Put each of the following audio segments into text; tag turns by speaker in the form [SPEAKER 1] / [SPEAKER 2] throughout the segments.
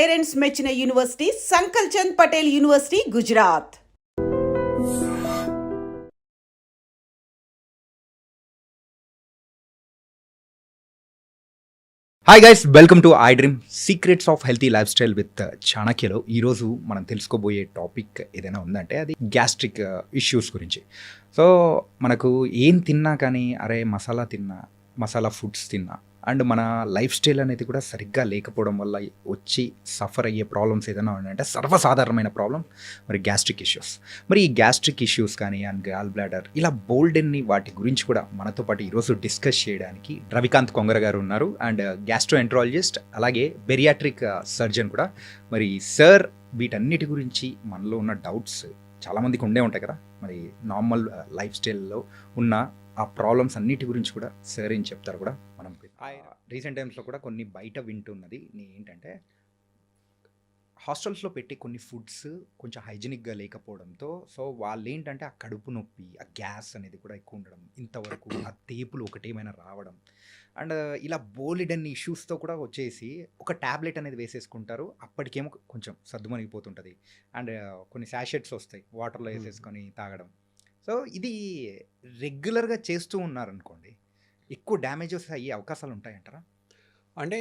[SPEAKER 1] Parents మెచ్చిన university Sankalchand Patel university Gujarat.
[SPEAKER 2] Hi guys, welcome to I dream secrets of healthy life style with చాణక్యలో. ఈరోజు మనం తెలుసుకోబోయే topic ఏదైనా ఉందంటే అది గ్యాస్ట్రిక్ ఇష్యూస్ గురించి. సో మనకు ఏం తిన్నా కానీ అరే మసాలా ఫుడ్స్ తిన్నా అండ్ మన లైఫ్ స్టైల్ అనేది కూడా సరిగ్గా లేకపోవడం వల్ల వచ్చి సఫర్ అయ్యే ప్రాబ్లమ్స్ ఏదైనా ఉన్నాయంటే సర్వసాధారణమైన ప్రాబ్లం మరి గ్యాస్ట్రిక్ ఇష్యూస్. మరి ఈ గ్యాస్ట్రిక్ ఇష్యూస్ కానీ అండ్ గాల్ బ్లాడర్ ఇలా బోల్డెన్ని వాటి గురించి కూడా మనతో పాటు ఈరోజు డిస్కస్ చేయడానికి రవికాంత్ కొంగర గారు ఉన్నారు అండ్ గ్యాస్ట్రోఎంట్రాలజిస్ట్ అలాగే బెరియాట్రిక్ సర్జన్ కూడా. మరి సార్ వీటన్నిటి గురించి మనలో ఉన్న డౌట్స్ చాలామందికి ఉండే ఉంటాయి కదా, మరి నార్మల్ లైఫ్ స్టైల్లో ఉన్న ఆ ప్రాబ్లమ్స్ అన్నిటి గురించి కూడా సార్ ఏం చెప్తారు కూడా మనం రీసెంట్ టైమ్స్లో కూడా కొన్ని బయట వింటున్నది ఏంటంటే హాస్టల్స్లో పెట్టి కొన్ని ఫుడ్స్ కొంచెం హైజీనిక్గా లేకపోవడంతో సో వాళ్ళు ఏంటంటే ఆ కడుపు నొప్పి ఆ గ్యాస్ అనేది కూడా ఎక్కువ ఉండడం, ఇంతవరకు ఆ తేపులు ఒకటేమైనా రావడం అండ్ ఇలా బోలెడన్ని ఇష్యూస్తో కూడా వచ్చేసి ఒక ట్యాబ్లెట్ అనేది వేసేసుకుంటారు. అప్పటికేమో కొంచెం సర్దుమణిగిపోతుంటుంది అండ్ కొన్ని శాషెట్స్ వస్తాయి వాటర్లో వేసేసుకొని తాగడం. సో ఇది రెగ్యులర్గా చేస్తూ ఉన్నారనుకోండి ఎక్కువ డ్యామేజెస్ అయ్యే అవకాశాలు ఉంటాయంటారా?
[SPEAKER 3] అంటే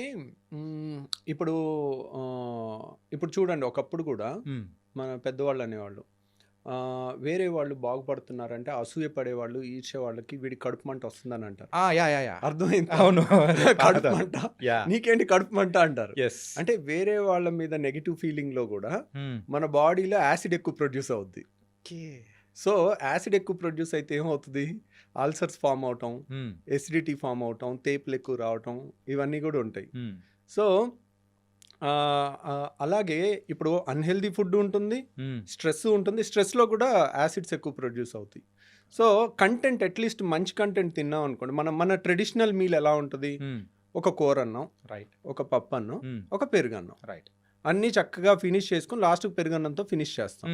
[SPEAKER 3] ఇప్పుడు చూడండి, ఒకప్పుడు కూడా మన పెద్దవాళ్ళు అనేవాళ్ళు వేరే వాళ్ళు బాగుపడుతున్నారంటే అసూయ పడేవాళ్ళు, ఈర్చే వాళ్ళకి వీడి కడుపు మంట వస్తుందని అంటారు. అర్థమైంది?
[SPEAKER 2] అవును,
[SPEAKER 3] కడుపు మంట, నీకేంటి కడుపు మంట అంటారు. అంటే వేరే వాళ్ళ మీద నెగిటివ్ ఫీలింగ్ లో కూడా మన బాడీలో యాసిడ్ ఎక్కువ ప్రొడ్యూస్ అవుద్ది. సో యాసిడ్ ఎక్కువ ప్రొడ్యూస్ అయితే ఏమవుతుంది, అల్సర్స్ ఫామ్ అవటం, ఎసిడిటీ ఫామ్ అవటం, తేపులు ఎక్కువ రావటం, ఇవన్నీ కూడా ఉంటాయి. సో అలాగే ఇప్పుడు అన్హెల్దీ ఫుడ్ ఉంటుంది, స్ట్రెస్ ఉంటుంది, స్ట్రెస్లో కూడా యాసిడ్స్ ఎక్కువ ప్రొడ్యూస్ అవుతాయి. సో కంటెంట్ అట్లీస్ట్ మంచి కంటెంట్ తిన్నాం అనుకోండి, మన ట్రెడిషనల్ మీల్ ఎలా ఉంటుంది, ఒక కూర అన్నం, రైట్, ఒక పప్పు అన్నం, ఒక పెరుగన్నం, రైట్, అన్నీ చక్కగా ఫినిష్ చేసుకుని లాస్ట్కి పెరుగన్నంతో ఫినిష్ చేస్తాం.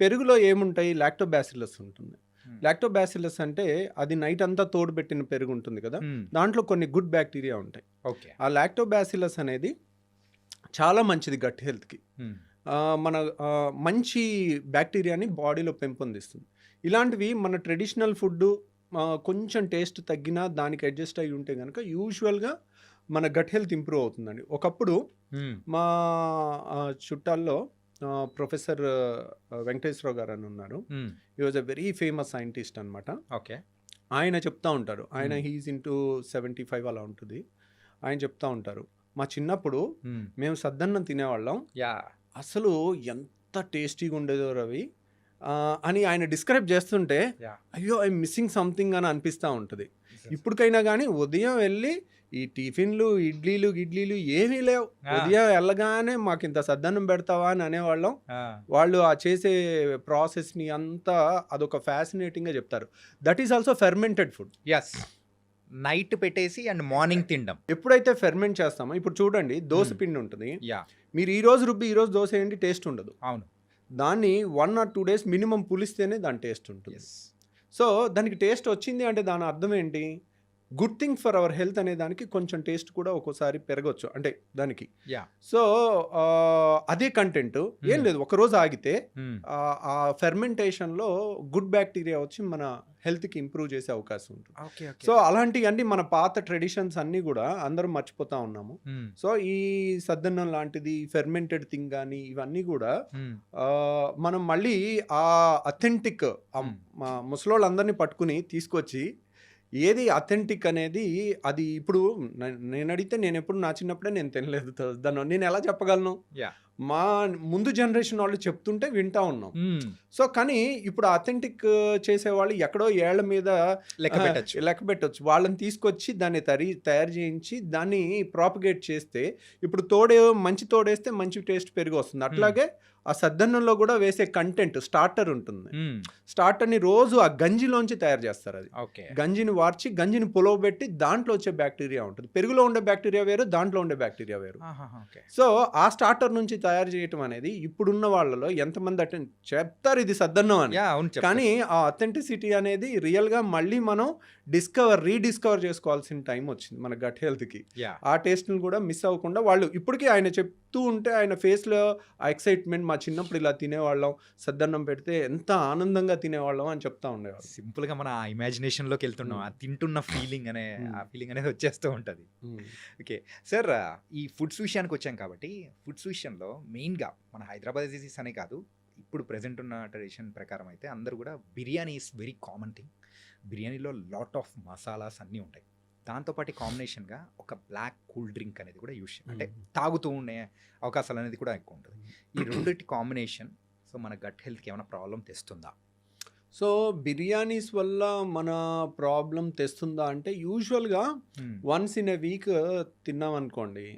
[SPEAKER 3] పెరుగులో ఏముంటాయి, లాక్టోబాసిల్లస్ ఉంటుంది. లాక్టోబాసిల్లస్ అంటే అది నైట్ అంతా తోడుపెట్టిన పెరుగు ఉంటుంది కదా, దాంట్లో కొన్ని గుడ్ బ్యాక్టీరియా ఉంటాయి. ఆ లాక్టోబాసిల్లస్ అనేది చాలా మంచిది గట్ హెల్త్కి. మన మంచి బ్యాక్టీరియాని బాడీలో పెంపొందిస్తుంది. ఇలాంటివి మన ట్రెడిషనల్ ఫుడ్ కొంచెం టేస్ట్ తగ్గినా దానికి అడ్జస్ట్ అయ్యి ఉంటే కనుక యూజువల్గా మన గట్ హెల్త్ ఇంప్రూవ్ అవుతుందండి. ఒకప్పుడు మా చుట్టాల్లో ప్రొఫెసర్ వెంకటేశ్వరరావు గారు అని ఉన్నారు. ఈ was a very famous scientist అనమాట.
[SPEAKER 2] ఓకే,
[SPEAKER 3] ఆయన చెప్తా ఉంటారు, ఆయన హీఈస్ ఇంటూ 75 అలా ఉంటుంది. ఆయన చెప్తా ఉంటారు, మా చిన్నప్పుడు మేము సద్దన్నం తినేవాళ్ళం, అసలు ఎంత టేస్టీగా ఉండేదో రవి అని ఆయన డిస్క్రైబ్ చేస్తుంటే అయ్యో ఐ మిస్సింగ్ సంథింగ్ అని అనిపిస్తూ ఉంటుంది. ఇప్పటికైనా కానీ ఉదయం వెళ్ళి ఈ టిఫిన్లు ఇడ్లీలు ఏమీ లేవు, ఉదయం వెళ్ళగానే మాకు ఇంత సద్దన్నం పెడతావా అని అనేవాళ్ళం. వాళ్ళు ఆ చేసే ప్రాసెస్ని అంతా అదొక ఫ్యాసినేటింగ్గా చెప్తారు. That is also fermented food.
[SPEAKER 2] Yes, night పెట్టేసి అండ్ మార్నింగ్ తినడం.
[SPEAKER 3] ఎప్పుడైతే ఫెర్మెంట్ చేస్తామో, ఇప్పుడు చూడండి దోశ పిండి ఉంటుంది, మీరు ఈ రోజు రుబ్బి ఈ రోజు దోశ ఏంటి టేస్ట్ ఉండదు.
[SPEAKER 2] అవును,
[SPEAKER 3] దాన్ని 1 or 2 days మినిమం పులిస్తేనే దాని టేస్ట్ ఉంటుంది. సో దానికి టేస్ట్ వచ్చింది అంటే దాని అర్థం ఏంటి, good thing for our health అనే దానికి కొంచెం టేస్ట్ కూడా ఒక్కోసారి పెరగచ్చు అంటే దానికి. సో అదే కంటెంట్ ఏం లేదు, ఒకరోజు ఆగితే ఆ ఫెర్మెంటేషన్లో గుడ్ బ్యాక్టీరియా వచ్చి మన హెల్త్కి ఇంప్రూవ్ చేసే అవకాశం ఉంటుంది. సో అలాంటివన్నీ మన పాత ట్రెడిషన్స్ అన్నీ కూడా అందరం మర్చిపోతా ఉన్నాము. సో ఈ సద్దన్నం లాంటిది ఫెర్మెంటెడ్ థింగ్ కానీ ఇవన్నీ కూడా మనం మళ్ళీ ఆ అథెంటిక్ ముసలోళ్ళందరినీ పట్టుకుని తీసుకొచ్చి ఏది అథెంటిక్ అనేది అది ఇప్పుడు నేను అడిగితే నేను ఎప్పుడు నా చిన్నప్పుడే నేను తినలేదు దాన్ని, నేను ఎలా చెప్పగలను? మా ముందు జనరేషన్ వాళ్ళు చెప్తుంటే వింటా ఉన్నాం. సో కానీ ఇప్పుడు అథెంటిక్ చేసేవాళ్ళు ఎక్కడో ఏళ్ల మీద లెక్క పెట్టచ్చు. వాళ్ళని తీసుకొచ్చి దాన్ని తయారు చేయించి దాన్ని ప్రాపగేట్ చేస్తే ఇప్పుడు మంచి తోడేస్తే మంచి టేస్ట్ పెరిగి వస్తుంది. అట్లాగే ఆ సద్దన్నంలో కూడా వేసే కంటెంట్ స్టార్టర్ ఉంటుంది. స్టార్టర్ని రోజు ఆ గంజిలోంచి తయారు చేస్తారు. అది గంజిని వార్చి గంజిని పులవబెట్టి దాంట్లో వచ్చే బ్యాక్టీరియా ఉంటుంది. పెరుగులో ఉండే బ్యాక్టీరియా వేరు, దాంట్లో ఉండే బ్యాక్టీరియా వేరు. సో ఆ స్టార్టర్ నుంచి తయారు చేయటం అనేది ఇప్పుడున్న వాళ్ళలో ఎంతమంది చెప్తారు ఇది సద్దన్నం అని,
[SPEAKER 2] అవును
[SPEAKER 3] కానీ ఆ అథెంటిసిటీ అనేది రియల్గా మళ్ళీ మనం రీడిస్కవర్ చేసుకోవాల్సిన టైం వచ్చింది మన గట్ హెల్త్కి. ఆ టేస్ట్ని కూడా మిస్ అవ్వకుండా వాళ్ళు ఇప్పటికీ ఆయన చెప్తూ ఉంటే ఆయన ఫేస్లో ఆ ఎక్సైట్మెంట్, మా చిన్నప్పుడు ఇలా తినేవాళ్ళం, సద్దన్నం పెడితే ఎంత ఆనందంగా తినేవాళ్ళం అని చెప్తా ఉండేవాళ్ళు.
[SPEAKER 2] సింపుల్గా మన ఇమాజినేషన్లోకి వెళ్తున్నాం, ఆ తింటున్న ఫీలింగ్ ఆ ఫీలింగ్ అనేది వచ్చేస్తూ ఉంటుంది. ఓకే సార్, ఈ ఫుడ్స్ విషయానికి వచ్చాం కాబట్టి ఫుడ్స్ విషయంలో మెయిన్గా మన హైదరాబాద్ అనే కాదు, ఇప్పుడు ప్రెజెంట్ ఉన్న ట్రెడిషన్ ప్రకారం అయితే అందరూ కూడా biryani is very common thing. బిర్యానీలో లాట్ ఆఫ్ మసాలాస్ అన్నీ ఉంటాయి. దాంతోపాటు కాంబినేషన్గా ఒక బ్లాక్ కూల్ డ్రింక్ అనేది కూడా యూస్ అంటే తాగుతూ ఉండే అవకాశాలు అనేది కూడా ఎక్కువ ఉంటుంది. ఈ రెండింటి కాంబినేషన్ సో మన గట్ హెల్త్కి ఏమైనా ప్రాబ్లం తెస్తుందా?
[SPEAKER 3] సో బిర్యానీస్ వల్ల మన ప్రాబ్లం తెస్తుందా అంటే యూజువల్గా వన్స్ ఇన్ ఎ వీక్ తిన్నాం అనుకోండి,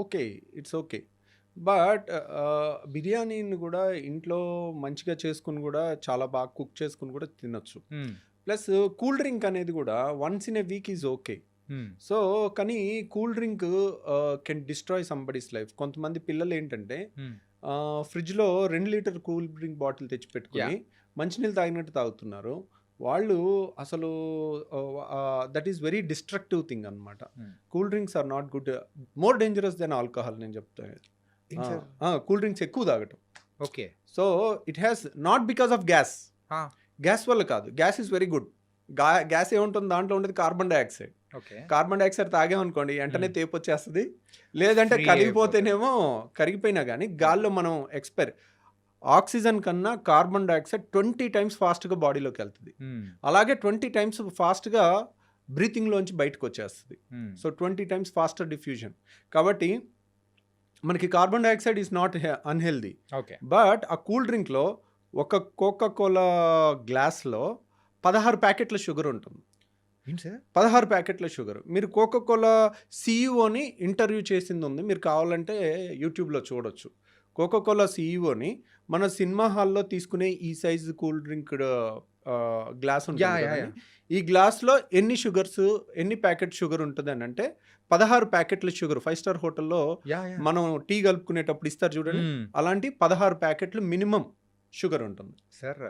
[SPEAKER 3] ఓకే, ఇట్స్ ఓకే. బట్ బిర్యానీని కూడా ఇంట్లో మంచిగా చేసుకుని కూడా చాలా బాగా కుక్ చేసుకుని కూడా తినొచ్చు. ప్లస్ కూల్ డ్రింక్ అనేది కూడా once in a week is okay. So కానీ cool drink can destroy somebody's life. కొంతమంది పిల్లలు ఏంటంటే ఫ్రిడ్జ్లో 2 లీటర్ కూల్ డ్రింక్ బాటిల్ తెచ్చి పెట్టుకుని మంచినీళ్ళు తాగినట్టు తాగుతున్నారు. వాళ్ళు అసలు that is very destructive thing అనమాట. Cool drinks are not good, more dangerous than alcohol నేను చెప్తాను. కూల్ డ్రింక్స్ ఎక్కువ తాగటం.
[SPEAKER 2] Okay.
[SPEAKER 3] So it has not because of gas వల్ల కాదు. Gas is very good. Gas ఏముంటుంది దాంట్లో ఉండేది కార్బన్ డైఆక్సైడ్. కార్బన్ డైఆక్సైడ్ తాగామనుకోండి వెంటనే తేపు వచ్చేస్తుంది, లేదంటే కరిగిపోతేనేమో కరిగిపోయినా కానీ గాల్లో మనం ఆక్సిజన్ కన్నా కార్బన్ డైఆక్సైడ్ 20 times ఫాస్ట్గా బాడీలోకి వెళ్తుంది. అలాగే 20 times ఫాస్ట్గా బ్రీతింగ్లోంచి బయటకు వచ్చేస్తుంది. So 20 times faster diffusion. కాబట్టి మనకి carbon dioxide is not unhealthy. But ఆ కూల్ డ్రింక్లో ఒక కోకా కోలా గ్లాస్లో 16 ప్యాకెట్ల షుగర్ ఉంటుంది. 16 ప్యాకెట్ల షుగర్. మీరు కోకా కోలా సీఈఓని ఇంటర్వ్యూ చేసింది ఉంది, మీరు కావాలంటే యూట్యూబ్లో చూడొచ్చు. కోకా కోలా సీఈఓని మన సినిమా హాల్లో తీసుకునే ఈ సైజు కూల్ డ్రింక్ గ్లాస్ ఉంటుంది. ఈ గ్లాస్లో ఎన్ని ప్యాకెట్ షుగర్ ఉంటుంది అని అంటే 16 ప్యాకెట్ల షుగర్. 5-star హోటల్లో మనం టీ కలుపుకునేటప్పుడు ఇస్తారు చూడండి, అలాంటి 16 ప్యాకెట్లు మినిమం షుగర్ ఉంటుంది.
[SPEAKER 2] సార్,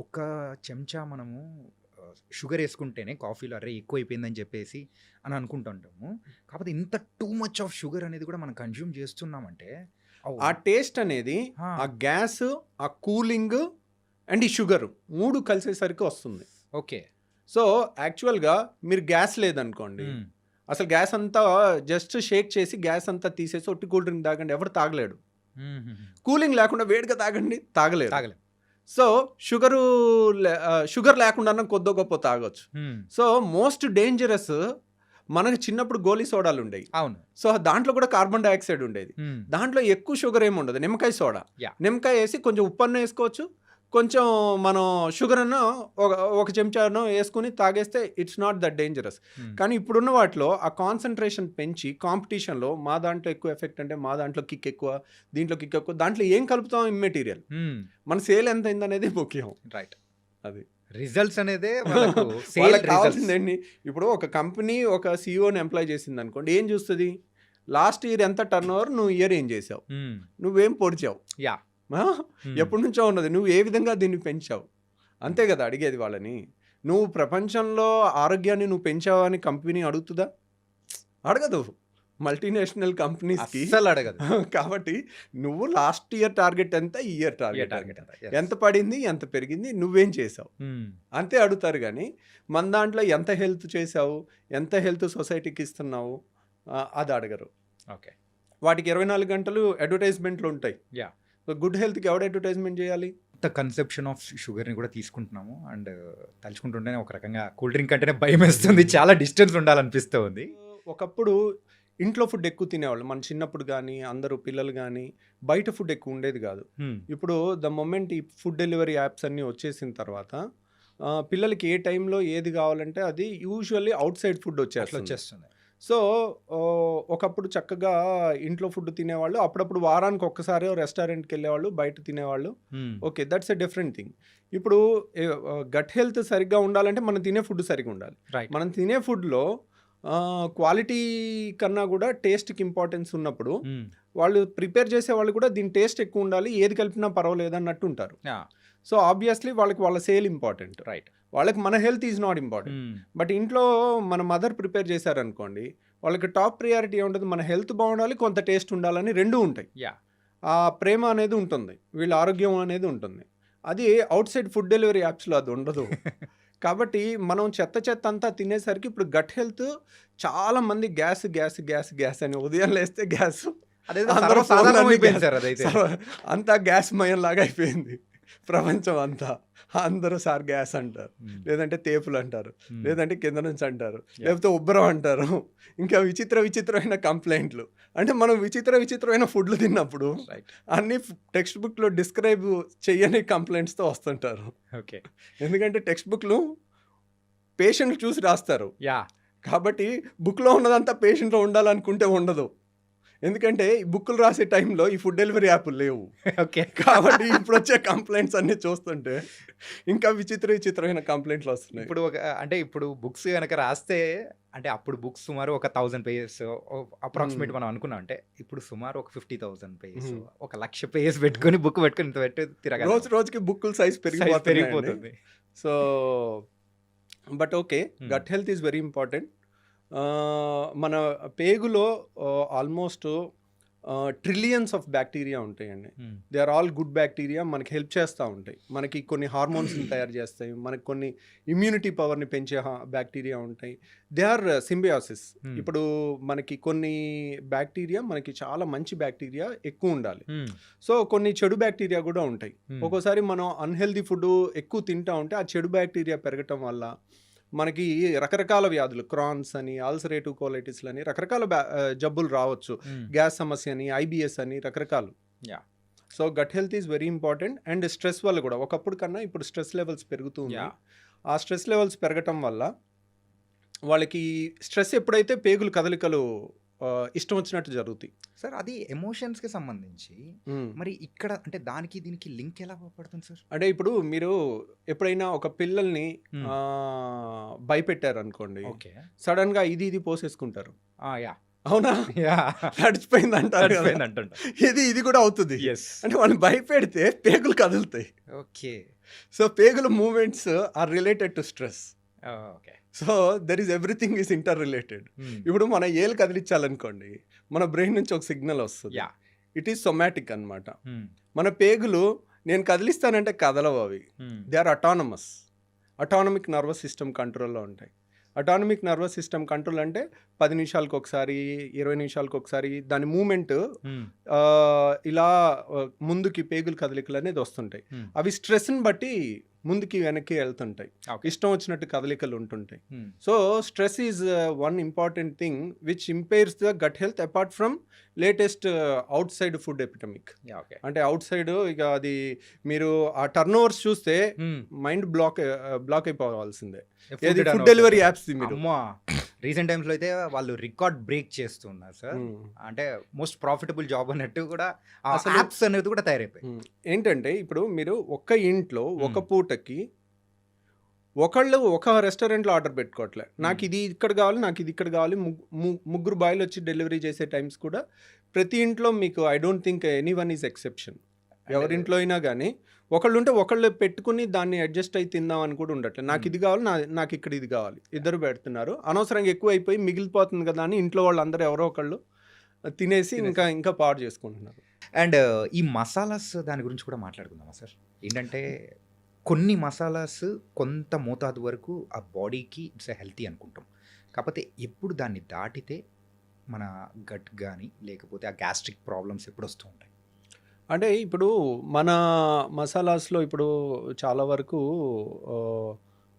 [SPEAKER 2] ఒక చెంచా మనము షుగర్ వేసుకుంటేనే కాఫీలో అరే ఎక్కువ అయిపోయిందని చెప్పేసి అని అనుకుంటుంటాము. కాకపోతే ఇంత టూ మచ్ ఆఫ్ షుగర్ అనేది కూడా మనం కన్జ్యూమ్ చేస్తున్నామంటే
[SPEAKER 3] ఆ టేస్ట్ అనేది ఆ గ్యాస్, ఆ కూలింగ్ అండ్ ఈ షుగర్ 3 కలిసేసరికి వస్తుంది.
[SPEAKER 2] ఓకే.
[SPEAKER 3] సో యాక్చువల్గా మీరు గ్యాస్ లేదనుకోండి, అసలు గ్యాస్ అంతా జస్ట్ షేక్ చేసి గ్యాస్ అంతా తీసేసి ఒట్టి కూల్ డ్రింక్ తాగండి, ఎవరు తాగలేడు. కూలింగ్ లేకుండా వేడిగా తాగలేరు. సో షుగర్ లేకుండా కొద్దో గొప్ప తాగొచ్చు. సో మోస్ట్ డేంజరస్ మనకు చిన్నప్పుడు గోలీ సోడాలు ఉండేవి.
[SPEAKER 2] అవును.
[SPEAKER 3] సో దాంట్లో కూడా కార్బన్ డైఆక్సైడ్ ఉండేది. దాంట్లో ఎక్కువ షుగర్ ఏమి ఉండదు. నిమ్మకాయ సోడా, నిమ్మకాయ వేసి కొంచెం ఉప్పు అన్న వేసుకోవచ్చు, కొంచెం మనం షుగర్ అన్న ఒక చెంచాను వేసుకుని తాగేస్తే ఇట్స్ నాట్ దట్ డేంజరస్. కానీ ఇప్పుడున్న వాటిలో ఆ కాన్సన్ట్రేషన్ పెంచి కాంపిటీషన్లో మా దాంట్లో ఎక్కువ ఎఫెక్ట్ అంటే మా దాంట్లో కిక్ ఎక్కువ, దీంట్లో కిక్ ఎక్కువ, దాంట్లో ఏం కలుపుతాం ఇమ్మెటీరియల్, మన సేల్ ఎంత అయింది అనేది ముఖ్యం.
[SPEAKER 2] రైట్.
[SPEAKER 3] అది
[SPEAKER 2] రిజల్ట్స్ అనేది
[SPEAKER 3] కావాల్సిందండి. ఇప్పుడు ఒక కంపెనీ ఒక సీఈఓని ఎంప్లాయ్ చేసింది అనుకోండి, ఏం చూస్తుంది, లాస్ట్ ఇయర్ ఎంత టర్న్ ఓవర్, నువ్వు ఇయర్ ఏం చేసావు, నువ్వేం పొడిచావు, ఎప్పటి నుంచో ఉన్నది, నువ్వు ఏ విధంగా దీన్ని పెంచావు, అంతే కదా అడిగేది వాళ్ళని. నువ్వు ప్రపంచంలో ఆరోగ్యాన్ని నువ్వు పెంచావా అని కంపెనీ అడుగుతుందా? అడగదు. మల్టీనేషనల్ కంపెనీస్కి
[SPEAKER 2] అడగదు.
[SPEAKER 3] కాబట్టి నువ్వు లాస్ట్ ఇయర్ టార్గెట్ ఎంత, ఈ ఇయర్ టార్గెట్ ఎంత పడింది, ఎంత పెరిగింది, నువ్వేం చేసావు అంతే అడుగుతారు. కానీ మన దాంట్లో ఎంత హెల్త్ చేసావు, ఎంత హెల్త్ సొసైటీకి ఇస్తున్నావు అది అడగరు.
[SPEAKER 2] ఓకే.
[SPEAKER 3] వాటికి 24 గంటలు అడ్వర్టైజ్మెంట్లు ఉంటాయి. గుడ్ హెల్త్కి ఎవడు అడ్వర్టైజ్మెంట్ చేయాలి?
[SPEAKER 2] కన్సెప్షన్ ఆఫ్ షుగర్ని కూడా తీసుకుంటున్నాము అండ్ తలుచుకుంటుంటేనే ఒక రకంగా కూల్ డ్రింక్ అంటేనే భయం వేస్తుంది, చాలా డిస్టెన్స్ ఉండాలనిపిస్తూ ఉంది.
[SPEAKER 3] ఒకప్పుడు ఇంట్లో ఫుడ్ ఎక్కువ తినేవాళ్ళు మన చిన్నప్పుడు, కానీ అందరూ పిల్లలు కానీ బయట ఫుడ్ ఎక్కువ ఉండేది కాదు. ఇప్పుడు ద మొమెంట్ ఈ ఫుడ్ డెలివరీ యాప్స్ అన్నీ వచ్చేసిన తర్వాత పిల్లలకి ఏ టైంలో ఏది కావాలంటే అది యూజువల్లీ అవుట్ సైడ్ ఫుడ్ వచ్చేస్తుంది. సో ఒకప్పుడు చక్కగా ఇంట్లో ఫుడ్ తినేవాళ్ళు, అప్పుడప్పుడు వారానికి ఒక్కసారి రెస్టారెంట్కి వెళ్ళేవాళ్ళు, బయట తినేవాళ్ళు. Okay, that's a different thing. ఇప్పుడు గట్ హెల్త్ సరిగ్గా ఉండాలంటే మనం తినే ఫుడ్ సరిగ్గా ఉండాలి. మనం తినే ఫుడ్లో క్వాలిటీ కన్నా కూడా టేస్ట్కి ఇంపార్టెన్స్ ఉన్నప్పుడు వాళ్ళు ప్రిపేర్ చేసే వాళ్ళు కూడా దీని టేస్ట్ ఎక్కువ ఉండాలి, ఏది కలిపినా పర్వాలేదు అన్నట్టు ఉంటారు. సో ఆబ్వియస్లీ వాళ్ళకి వాళ్ళ సేల్ ఇంపార్టెంట్,
[SPEAKER 2] రైట్.
[SPEAKER 3] వాళ్ళకి మన health is not important. But ఇంట్లో మన మదర్ ప్రిపేర్ చేశారనుకోండి, వాళ్ళకి టాప్ ప్రియారిటీ ఉంటుంది, మన హెల్త్ బాగుండాలి, కొంత టేస్ట్ ఉండాలని రెండూ ఉంటాయి. ఆ ప్రేమ అనేది ఉంటుంది, వీళ్ళ ఆరోగ్యం అనేది ఉంటుంది. అది అవుట్ సైడ్ ఫుడ్ డెలివరీ యాప్స్లో అది ఉండదు. కాబట్టి మనం చెత్త అంతా తినేసరికి ఇప్పుడు గట్ హెల్త్ చాలా మంది గ్యాస్ గ్యాస్ గ్యాస్ గ్యాస్ అని ఉదయం లేస్తే గ్యాస్, అంతా గ్యాస్ మయం లాగా అయిపోయింది ప్రపంచం అంతా. అందరూ సార్ గ్యాస్ అంటారు, లేదంటే తేపులు అంటారు, లేదంటే కింద నుంచి అంటారు, లేకపోతే ఉబ్బరం అంటారు, ఇంకా విచిత్రమైన కంప్లైంట్లు. అంటే మనం విచిత్రమైన ఫుడ్లు తిన్నప్పుడు అన్ని టెక్స్ట్ బుక్లో డిస్క్రైబ్ చెయ్యని కంప్లైంట్స్తో వస్తుంటారు.
[SPEAKER 2] ఓకే,
[SPEAKER 3] ఎందుకంటే టెక్స్ట్ బుక్లు పేషెంట్ చూసి రాస్తారు. కాబట్టి బుక్లో ఉన్నదంతా పేషెంట్లో ఉండాలనుకుంటే ఉండదు. ఎందుకంటే ఈ బుక్లు రాసే టైంలో ఈ ఫుడ్ డెలివరీ యాప్లు లేవు.
[SPEAKER 2] ఓకే,
[SPEAKER 3] కాబట్టి ఇప్పుడు వచ్చే కంప్లైంట్స్ అన్ని చూస్తుంటే ఇంకా విచిత్రమైన కంప్లైంట్లు వస్తున్నాయి.
[SPEAKER 2] ఇప్పుడు బుక్స్ కనుక రాస్తే, అంటే అప్పుడు బుక్స్ సుమారు ఒక 1000 పేజెస్ అప్రాక్సిమేట్ మనం అనుకున్నాం. అంటే ఇప్పుడు సుమారు ఒక 50,000 పేజెస్, 1,00,000 పేజెస్ పెట్టుకొని బుక్ పెట్టుకొని ఇంత పెట్టి తిరగాలి.
[SPEAKER 3] రోజుకి బుక్కుల సైజ్ పెరిగిపోతుంది. So but okay, gut health is very important. మన పేగులో ఆల్మోస్ట్ ట్రిలియన్స్ ఆఫ్ బ్యాక్టీరియా ఉంటాయండి. They are all good bacteria, మనకి హెల్ప్ చేస్తూ ఉంటాయి. మనకి కొన్ని హార్మోన్స్ని తయారు చేస్తాయి, మనకి కొన్ని ఇమ్యూనిటీ పవర్ని పెంచే బ్యాక్టీరియా ఉంటాయి. They are symbiosis. ఇప్పుడు మనకి కొన్ని బ్యాక్టీరియా, మనకి చాలా మంచి బ్యాక్టీరియా ఎక్కువ ఉండాలి. సో కొన్ని చెడు బ్యాక్టీరియా కూడా ఉంటాయి. ఒక్కోసారి మనం అన్హెల్దీ ఫుడ్ ఎక్కువ తింటా ఉంటే ఆ చెడు బ్యాక్టీరియా పెరగటం వల్ల మనకి రకరకాల వ్యాధులు, క్రాన్స్ అని, అల్సరేటివ్ కోలైటిస్లు అని రకరకాల జబ్బులు రావచ్చు. గ్యాస్ సమస్య అని, ఐబిఎస్ అని రకరకాలు. So gut health is very important. And stress వల్ల కూడా ఒకప్పుడు కన్నా ఇప్పుడు స్ట్రెస్ లెవెల్స్ పెరుగుతుంది. ఆ స్ట్రెస్ లెవెల్స్ పెరగటం వల్ల వాళ్ళకి స్ట్రెస్ ఎప్పుడైతే పేగులు కదలికలు ఇష్టం వచ్చినట్టు జరుగుతాయి.
[SPEAKER 2] సార్ అది ఎమోషన్స్కి సంబంధించి మరి ఇక్కడ అంటే దానికి దీనికి లింక్ ఎలా పడుతుంది సార్?
[SPEAKER 3] అంటే ఇప్పుడు మీరు ఎప్పుడైనా ఒక పిల్లల్ని భయపెట్టారు అనుకోండి, సడన్ గా ఇది పోసేసుకుంటారు. అవునా, నడిచిపోయింది అంటారు. ఇది కూడా అవుతుంది. అంటే వాళ్ళని భయపెడితే పేగులు కదులుతాయి.
[SPEAKER 2] ఓకే,
[SPEAKER 3] సో పేగుల movements are related to stress.
[SPEAKER 2] Okay,
[SPEAKER 3] so there is everything is inter related. ఇప్పుడు మన ఏలు కదిలించాలనుకోండి, మన బ్రెయిన్ నుంచి ఒక సిగ్నల్ వస్తుంది. ఇట్ ఈస్ సొమాటిక్ అనమాట. మన పేగులు నేను కదిలిస్తానంటే కదలవు అవి. They are autonomic nervous system కంట్రోల్లో ఉంటాయి. అటానమిక్ నర్వస్ సిస్టమ్ కంట్రోల్ అంటే 10 నిమిషాలకు ఒకసారి, 20 నిమిషాలకు ఒకసారి దాని మూమెంట్ ఇలా ముందుకి పేగులు కదలికలు అనేది వస్తుంటాయి. అవి స్ట్రెస్ని బట్టి ముందుకి వెనక్కి వెళ్తుంటాయి, ఇష్టం వచ్చినట్టు కదలికలు ఉంటుంటాయి. So stress is one important thing which impairs the gut health apart from latest out side food epidemic. అంటే అవుట్ సైడ్ ఇక అది మీరు ఆ టర్న్ ఓవర్స్ చూస్తే మైండ్ బ్లాక్ అయిపోవాల్సిందే. ఫుడ్ డెలివరీ యాప్స్ మీరు
[SPEAKER 2] రీసెంట్ టైమ్స్ లో అయితే వాళ్ళు రికార్డ్ బ్రేక్ చేస్తున్నారు సార్. అంటే మోస్ట్ ప్రాఫిటబుల్ జాబ్ అన్నట్టు కూడా యాప్స్ అనేది కూడా తయారైపోయి.
[SPEAKER 3] ఏంటంటే ఇప్పుడు మీరు ఒక్క ఇంట్లో ఒక పూటకి ఒకళ్ళు ఒక రెస్టారెంట్లో ఆర్డర్ పెట్టుకోవట్లే, నాకు ఇది ఇక్కడ కావాలి, నాకు ఇది ఇక్కడ కావాలి, ముగ్గురు బాయ్లు వచ్చి డెలివరీ చేసే టైమ్స్ కూడా ప్రతి ఇంట్లో మీకు I don't think any one is exception. ఎవరింట్లో అయినా కానీ ఒకళ్ళు ఉంటే ఒకళ్ళు పెట్టుకుని దాన్ని అడ్జస్ట్ అయి తిందాం అని కూడా ఉండట్లేదు. నాకు ఇది కావాలి, నాకు ఇక్కడ ఇది కావాలి, ఇద్దరు పెడుతున్నారు. అనవసరంగా ఎక్కువ అయిపోయి మిగిలిపోతుంది కదా అని ఇంట్లో వాళ్ళు అందరూ ఎవరో ఒకళ్ళు తినేసి ఇంకా పాడు చేసుకుంటున్నారు.
[SPEAKER 2] అండ్ ఈ మసాలాస్ దాని గురించి కూడా మాట్లాడుకుందామా సార్? ఏంటంటే కొన్ని మసాలాస్ కొంత మోతాదు వరకు ఆ బాడీకి ఇట్స్ హెల్తీ అనుకుంటాం, కాకపోతే ఎప్పుడు దాన్ని దాటితే మన గట్ కానీ లేకపోతే ఆ గ్యాస్ట్రిక్ ప్రాబ్లమ్స్ ఎప్పుడు వస్తూ ఉంటాయి.
[SPEAKER 3] అంటే ఇప్పుడు మన మసాలాస్లో ఇప్పుడు చాలా వరకు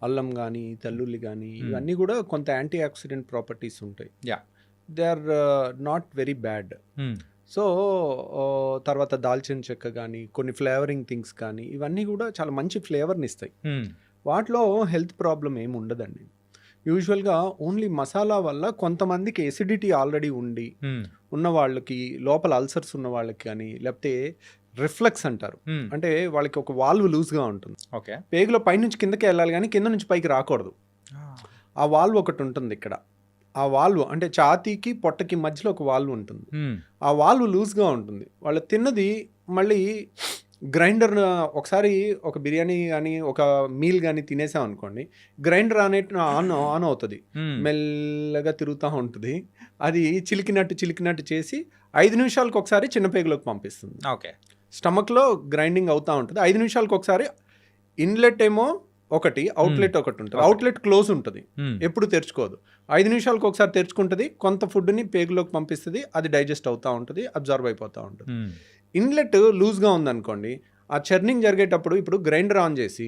[SPEAKER 3] అల్లం కానీ, తెల్లుల్లి కానీ ఇవన్నీ కూడా కొంత యాంటీ ఆక్సిడెంట్ ప్రాపర్టీస్ ఉంటాయి. They are not very bad. So తర్వాత దాల్చిన చెక్క కానీ, కొన్ని ఫ్లేవరింగ్ థింగ్స్ కానీ ఇవన్నీ కూడా చాలా మంచి ఫ్లేవర్ని ఇస్తాయి. వాటిలో హెల్త్ ప్రాబ్లం ఏమి ఉండదండి. యూజువల్గా ఓన్లీ మసాలా వల్ల కొంతమందికి ఎసిడిటీ ఆల్రెడీ ఉన్న వాళ్ళకి, లోపల అల్సర్స్ ఉన్న వాళ్ళకి కానీ, లేకపోతే రిఫ్లెక్స్ అంటారు, అంటే వాళ్ళకి ఒక వాల్వ్ లూజ్గా ఉంటుంది. పేగులో పైనుంచి కిందకి వెళ్ళాలి కానీ కింద నుంచి పైకి రాకూడదు. ఆ వాల్వ్ ఒకటి ఉంటుంది ఇక్కడ, ఆ వాల్వ్ అంటే ఛాతీకి పొట్టకి మధ్యలో ఒక వాల్వ్ ఉంటుంది. ఆ వాల్వ్ లూజ్గా ఉంటుంది. వాళ్ళు తిన్నది మళ్ళీ గ్రైండర్ ఒకసారి ఒక బిర్యానీ కానీ ఒక మీల్ కానీ తినేసాం అనుకోండి, గ్రైండర్ ఆన్ అవుతుంది, మెల్లగా తిరుగుతూ ఉంటుంది. అది చిలికినట్టు చేసి 5 నిమిషాలకు ఒకసారి చిన్న పేగులోకి పంపిస్తుంది.
[SPEAKER 2] ఓకే,
[SPEAKER 3] స్టమక్లో గ్రైండింగ్ అవుతూ ఉంటుంది. 5 నిమిషాలకు ఒకసారి ఇన్లెట్ ఏమో ఒకటి, అవుట్లెట్ ఒకటి ఉంటుంది. అవుట్లెట్ క్లోజ్ ఉంటుంది, ఎప్పుడు తెరుచుకోదు. 5 నిమిషాలకు ఒకసారి తెరుచుకుంటుంది, కొంత ఫుడ్ని పేగులోకి పంపిస్తుంది, అది డైజెస్ట్ అవుతూ ఉంటుంది, అబ్జర్వ్ అయిపోతూ ఉంటుంది. ఇన్లెట్ లూజ్గా ఉందనుకోండి, ఆ చర్నింగ్ జరిగేటప్పుడు ఇప్పుడు గ్రైండర్ ఆన్ చేసి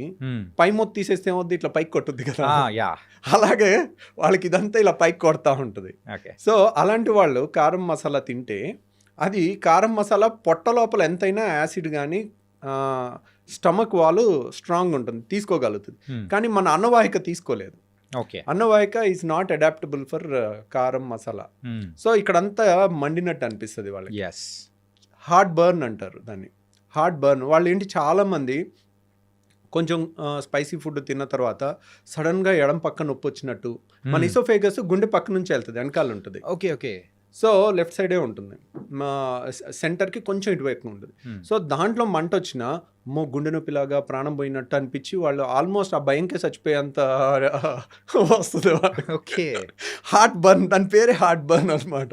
[SPEAKER 3] పై మొత్తం తీసేస్తే ఏమవుద్ది, ఇట్లా పైకి కొట్టుద్ది కదా, అలాగే వాళ్ళకి ఇదంతా ఇలా పైకి కొడతా ఉంటుంది. సో అలాంటి వాళ్ళు కారం మసాలా తింటే అది కారం మసాలా పొట్ట లోపల ఎంతైనా యాసిడ్ కానీ స్టమక్ వాళ్ళు స్ట్రాంగ్ ఉంటుంది, తీసుకోగలుగుతుంది. కానీ మన అన్నవాహిక తీసుకోలేదు. అన్నవాహిక ఈజ్ నాట్ అడాప్టబుల్ ఫర్ కారం మసాలా. సో ఇక్కడంతా మండినట్టు అనిపిస్తుంది వాళ్ళకి. హార్ట్ బర్న్ అంటారు దాన్ని, హార్ట్ బర్న్. వాళ్ళు ఏంటి చాలామంది కొంచెం స్పైసీ ఫుడ్ తిన్న తర్వాత సడన్గా ఎడం పక్క నొప్పి వచ్చినట్టు, మన ఇసోఫేగస్ గుండె పక్క నుంచి వెళ్తుంది, వెనకాల ఉంటుంది.
[SPEAKER 2] ఓకే.
[SPEAKER 3] సో లెఫ్ట్ సైడే ఉంటుంది, మా సెంటర్కి కొంచెం ఇటువైపు ఉంటుంది. సో దాంట్లో మంట వచ్చినా గుండె నొప్పిలాగా ప్రాణం పోయినట్టు అనిపించి వాళ్ళు ఆల్మోస్ట్ ఆ భయంకే చచ్చిపోయేంత వస్తుంది.
[SPEAKER 2] ఓకే,
[SPEAKER 3] హార్ట్ బర్న్, దాని పేరే హార్ట్ బర్న్ అనమాట.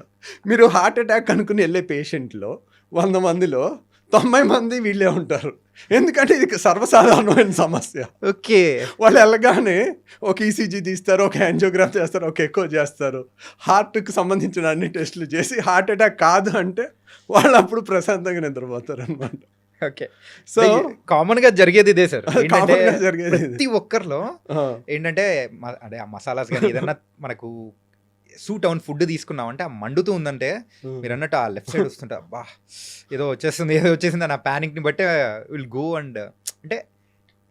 [SPEAKER 3] మీరు హార్ట్ అటాక్ అనుకుని వెళ్ళే పేషెంట్లో 100 మందిలో 90 మంది వీళ్ళే ఉంటారు. ఎందుకంటే ఇది సర్వసాధారణమైన సమస్య.
[SPEAKER 2] ఓకే,
[SPEAKER 3] వాళ్ళు వెళ్ళగానే ఒక ఈసీజీ తీస్తారు, ఒక యాంజియోగ్రామ్ చేస్తారు, ఒక ఎకో చేస్తారు, హార్ట్కి సంబంధించిన అన్ని టెస్టులు చేసి హార్ట్ అటాక్ కాదు అంటే వాళ్ళు అప్పుడు ప్రశాంతంగా నిద్రపోతారు అనమాట.
[SPEAKER 2] ఓకే, సో కామన్ గా జరిగేది ఇదే సార్.
[SPEAKER 3] జరిగేది
[SPEAKER 2] ప్రతి ఒక్కరిలో ఏంటంటే అంటే ఆ మసాలాస్ కానీ ఏదన్నా మనకు సూట్ అవును ఫుడ్ తీసుకున్నామంటే ఆ మండుతూ ఉందంటే మీరు అన్నట్టు ఆ లెఫ్ట్ సైడ్ వస్తుంటా, బా ఏదో వచ్చేసింది నా ప్యానిక్ని బట్టే విల్ గో అండ్ అంటే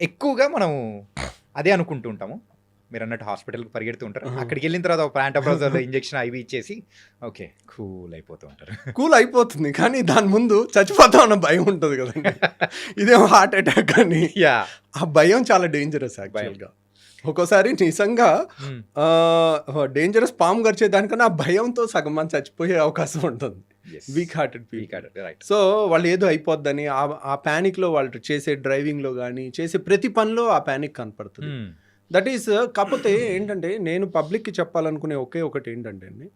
[SPEAKER 2] ఎక్కువగా మనం అదే అనుకుంటూ ఉంటాము. మీరు అన్నట్టు హాస్పిటల్కి పరిగెడుతూ ఉంటారు, అక్కడికి వెళ్ళిన తర్వాత ప్యాంటాప్రోజోల్ ఇంజెక్షన్ అవి ఇచ్చేసి ఓకే కూల్ అయిపోతూ ఉంటారు.
[SPEAKER 3] కూల్ అయిపోతుంది, కానీ దాని ముందు చచ్చిపోతా ఉన్న భయం ఉంటుంది కదండి. ఇదేమో హార్ట్ అటాక్ అని, ఆ భయం చాలా డేంజరస్ యాక్చువల్గా. ఒక్కోసారి నిజంగా డేంజరస్ పాము గడిచే దానికన్నా ఆ భయంతో సగం మంది చచ్చిపోయే అవకాశం ఉంటుంది. Weak hearted people. సో వాళ్ళు ఏదో అయిపోద్దని ఆ ప్యానిక్లో వాళ్ళు చేసే డ్రైవింగ్లో కానీ చేసే ప్రతి పనిలో ఆ ప్యానిక్ కనపడుతుంది. That is. కాకపోతే ఏంటంటే నేను పబ్లిక్కి చెప్పాలనుకునే ఒకటి ఏంటంటే అండి,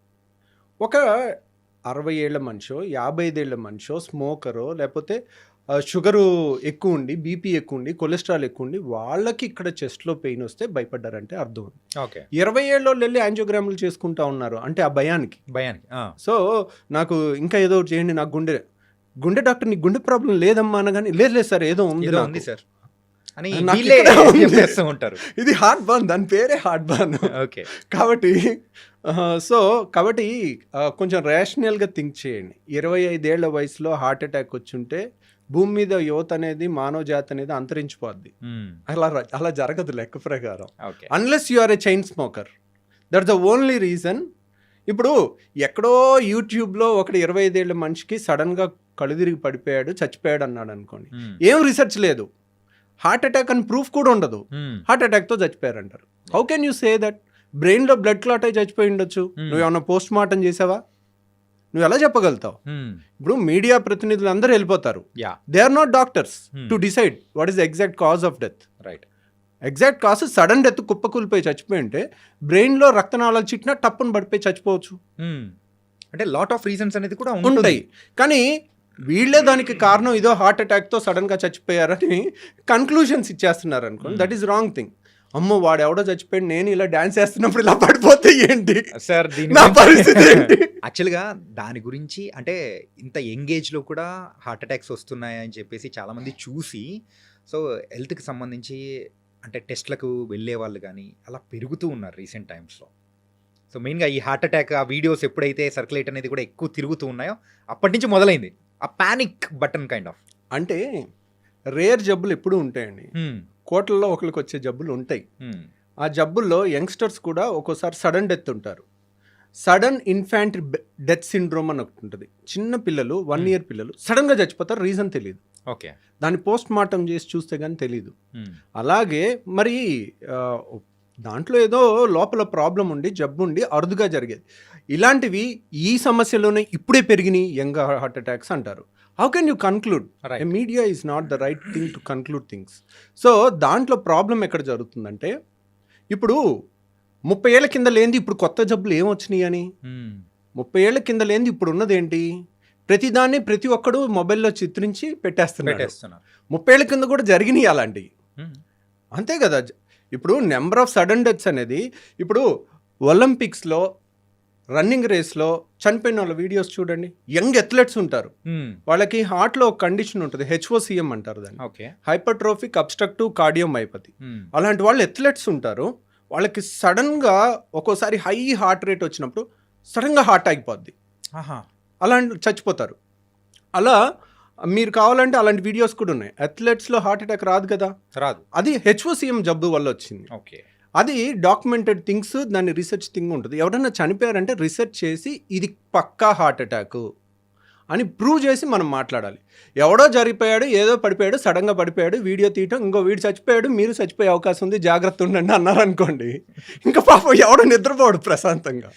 [SPEAKER 3] ఒక 60 ఏళ్ల మనిషో 55 ఏళ్ల మనిషో స్మోకరో లేకపోతే షుగరు ఎక్కువ ఉండి బీపీ ఎక్కువ ఉండి కొలెస్ట్రాల్ ఎక్కువ ఉండి వాళ్ళకి ఇక్కడ చెస్ట్లో పెయిన్ వస్తే భయపడ్డారంటే అర్థం. 20 ఏళ్ళోళ్ళు వెళ్ళి యాంజియోగ్రాములు చేసుకుంటా ఉన్నారు అంటే ఆ భయానికి. సో నాకు ఇంకా ఏదో చేయండి, నాకు గుండె డాక్టర్ నీకు గుండె ప్రాబ్లం లేదమ్మా అనగానే లేదు సార్ ఏదో ఉంది సార్
[SPEAKER 2] అని
[SPEAKER 3] ఉంటారు. ఇది హార్ట్ బర్న్, దాని పేరే హార్ట్ బర్న్. కాబట్టి కొంచెం రేషనల్గా థింక్ చేయండి. 25 ఏళ్ల వయసులో హార్ట్ అటాక్ వచ్చుంటే భూమి మీద యువత అనేది మానవ జాతి అనేది అంతరించిపోద్ది. అలా జరగదు లెక్క ప్రకారం, unless you are a chain smoker. That's the only reason. ఇప్పుడు ఎక్కడో యూట్యూబ్లో ఒకటి 25 ఏళ్ల మనిషికి సడన్గా కళ్ళు తిరిగి పడిపోయాడు చచ్చిపోయాడు అన్నాడు అనుకోండి, ఏం రీసెర్చ్ లేదు, హార్ట్ అటాక్ అని ప్రూఫ్ కూడా ఉండదు, హార్ట్ అటాక్తో చచ్చిపోయారు అంటారు. How can you say that? బ్రెయిన్లో బ్లడ్ క్లాట్ అయి చచ్చిపోయి ఉండొచ్చు, నువ్వు ఏమన్నా పోస్ట్ మార్టం చేసావా? నువ్వు ఎలా చెప్పగలుగుతావు? ఇప్పుడు మీడియా ప్రతినిధులు అందరూ వెళ్ళిపోతారు, they are not doctors to decide what is the exact cause of death. Exact cause sudden death కుప్పకూలిపోయి చచ్చిపోయి ఉంటే బ్రెయిన్లో రక్తనాళాలు చిట్టినా టప్పును పడిపోయి చచ్చిపోవచ్చు.
[SPEAKER 2] అంటే లాట్ ఆఫ్ రీజన్స్ అనేది కూడా
[SPEAKER 3] ఉంటాయి, కానీ వీళ్ళే దానికి కారణం ఇదో హార్ట్ అటాక్తో సడన్గా చచ్చిపోయారని కన్క్లూషన్స్ ఇచ్చేస్తున్నారు అనుకోండి, దట్ ఈస్ రాంగ్ థింగ్. అమ్మో వాడు ఎవడో చచ్చిపోయాడు, నేను ఇలా డాన్స్ చేస్తున్నప్పుడు ఇలా పడిపోతే ఏంటి
[SPEAKER 2] సార్
[SPEAKER 3] నా పరిస్థితి ఏంటి?
[SPEAKER 2] యాక్చువల్గా దాని గురించి అంటే ఇంత యంగ్ ఏజ్లో కూడా హార్ట్ అటాక్స్ వస్తున్నాయని చెప్పేసి చాలామంది చూసి, సో హెల్త్కి సంబంధించి అంటే టెస్ట్లకు వెళ్ళే వాళ్ళు కానీ అలా పెరుగుతూ ఉన్నారు రీసెంట్ టైమ్స్లో. సో మెయిన్గా ఈ హార్ట్ అటాక్ ఆ వీడియోస్ ఎప్పుడైతే సర్క్యులేట్ అనేది కూడా ఎక్కువ తిరుగుతూ ఉన్నాయో అప్పటి నుంచి మొదలైంది ఆ పానిక్ బటన్ కైండ్ ఆఫ్.
[SPEAKER 3] అంటే రేర్ జబ్బులు ఎప్పుడూ ఉంటాయండి, కోట్లలో ఒకరికి వచ్చే జబ్బులు ఉంటాయి. ఆ జబ్బుల్లో యంగ్స్టర్స్ కూడా ఒక్కోసారి సడన్ డెత్ ఉంటారు. సడన్ ఇన్ఫాంట్ డెత్ సిండ్రోమ్ అని ఒకటి ఉంటుంది. చిన్న పిల్లలు 1 year పిల్లలు సడన్గా చచ్చిపోతారు, రీజన్ తెలియదు. దాన్ని పోస్ట్ మార్టం చేసి చూస్తే కానీ తెలీదు. అలాగే మరి దాంట్లో ఏదో లోపల ప్రాబ్లం ఉండి జబ్బు ఉండి అరుదుగా జరిగేది. ఇలాంటివి ఈ సమస్యలోనే ఇప్పుడే పెరిగినాయి యంగ్ హార్ట్ అటాక్స్ అంటారు. How can you conclude?
[SPEAKER 2] Right.
[SPEAKER 3] Media is not the right thing to conclude things. So దాంట్లో ప్రాబ్లం ఎక్కడ జరుగుతుందంటే, ఇప్పుడు 30 ఏళ్ల కింద లేనిది ఇప్పుడు కొత్త జబ్బులు ఏమొచ్చినాయి అని, 30 ఏళ్ల కింద లేనిది ఇప్పుడు ఉన్నదేంటి, ప్రతిదాన్ని ప్రతి ఒక్కడు మొబైల్లో చిత్రించి పెట్టేస్తున్నారు. 30 ఏళ్ల కింద కూడా జరిగినాయి అలాంటివి, అంతే కదా. ఇప్పుడు నెంబర్ ఆఫ్ సడన్ డెత్స్ అనేది, ఇప్పుడు ఒలింపిక్స్లో రన్నింగ్ రేస్లో చనిపోయిన వాళ్ళ వీడియోస్ చూడండి. యంగ్ అథ్లెట్స్ ఉంటారు, వాళ్ళకి హార్ట్లో ఒక కండిషన్ ఉంటుంది, HOCM అంటారు దాన్ని,
[SPEAKER 2] ఓకే.
[SPEAKER 3] Hypertrophic obstructive cardiomyopathy. అలాంటి వాళ్ళు అథ్లెట్స్ ఉంటారు, వాళ్ళకి సడన్గా ఒక్కోసారి హై హార్ట్ రేట్ వచ్చినప్పుడు సడన్గా హార్ట్ ఆగిపోద్ది, అలాంటి చచ్చిపోతారు. అలా మీరు కావాలంటే అలాంటి వీడియోస్ కూడా ఉన్నాయి. అథ్లెట్స్లో హార్ట్ అటాక్ రాదు కదా,
[SPEAKER 2] రాదు.
[SPEAKER 3] అది HOCM జబ్బు వల్ల వచ్చింది.
[SPEAKER 2] ఓకే.
[SPEAKER 3] అది డాక్యుమెంటెడ్ థింగ్స్, దాన్ని రీసెర్చ్ థింగ్ ఉంటుంది. ఎవరైనా చనిపోయారంటే రీసెర్చ్ చేసి ఇది పక్కా హార్ట్ అటాక్ అని ప్రూవ్ చేసి మనం మాట్లాడాలి. ఎవడో జరిగిపోయాడు, ఏదో పడిపోయాడు, సడన్గా పడిపోయాడు, వీడియో తీయటం, ఇంకో వీడు చచ్చిపోయాడు, మీరు చచ్చిపోయే అవకాశం ఉంది, జాగ్రత్త ఉండండి అన్నారనుకోండి, ఇంకా పాపం ఎవడో నిద్రపోడు ప్రశాంతంగా.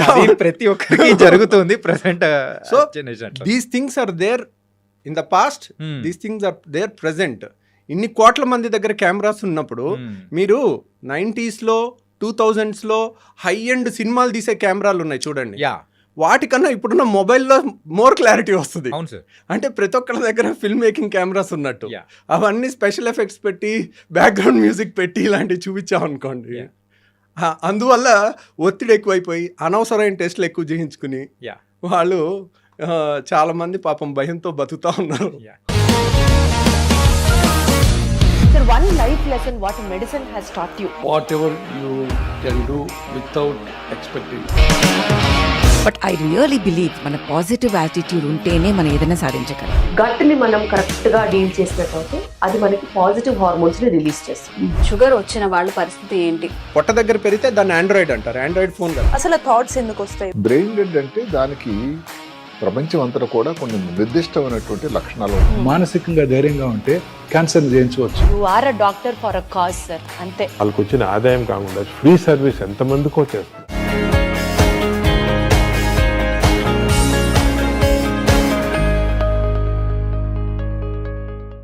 [SPEAKER 2] అది ప్రతి ఒక్కరికి జరుగుతుంది present.
[SPEAKER 3] So these things are there in the past, these things are there present. ఇన్ని కోట్ల మంది దగ్గర కెమెరాస్ ఉన్నప్పుడు మీరు 90sలో 2000sలో హై ఎండ్ సినిమాలు తీసే కెమెరాలు ఉన్నాయి చూడండి, వాటికన్నా ఇప్పుడున్న మొబైల్లో మోర్ క్లారిటీ వస్తుంది.
[SPEAKER 2] అవును సార్.
[SPEAKER 3] అంటే ప్రతి ఒక్కరి దగ్గర ఫిల్మ్ మేకింగ్ కెమెరాస్ ఉన్నట్టు అవన్నీ స్పెషల్ ఎఫెక్ట్స్ పెట్టి బ్యాక్గ్రౌండ్ మ్యూజిక్ పెట్టి ఇలాంటివి చూపించామనుకోండి, అందువల్ల ఒత్తిడి ఎక్కువైపోయి అనవసరమైన టెస్ట్లు ఎక్కువ చేయించుకుని వాళ్ళు చాలా మంది పాపం భయంతో బతుకుతా ఉన్నారు.
[SPEAKER 4] Sir, one life lesson what medicine has taught you.
[SPEAKER 5] Whatever you can do without expecting.
[SPEAKER 6] But I really believe మన పాజిటివ్ యాటిట్యూడ్ ఉంటేనే మనం ఏదైనా సాధించగలం.
[SPEAKER 4] గట్ని మనం కరెక్ట్గా డీల్ చేసినట్లయితే అది మనకి పాజిటివ్ హార్మోన్స్ని రిలీజ్ చేస్తుంది.
[SPEAKER 7] షుగర్ వచ్చిన వాళ్ళ పరిస్థితి ఏంటి?
[SPEAKER 3] పొట్ట దగ్గర పెరిగితే దాన్ని ఆండ్రాయిడ్ అంటారు, ఆండ్రాయిడ్ ఫోన్ కదా.
[SPEAKER 4] అసలు థాట్స్ ఎందుకు వస్తాయి?
[SPEAKER 8] బ్రెయిన్ డెడ్ అంటే దానికి ప్రపంచం అంతా కూడా కొన్ని నిర్దిష్టమైనటువంటి లక్షణాలు ఉన్నాయి.
[SPEAKER 5] మానసికంగా ధైర్యంగా ఉంటే క్యాన్సర్ జయించవచ్చు.
[SPEAKER 4] You are a doctor for a cause sir, అంతే.
[SPEAKER 9] వాళ్ళకి వచ్చిన ఆదాయం కాకుండా ఫ్రీ సర్వీస్ ఎంతమందికో చేస్తారు.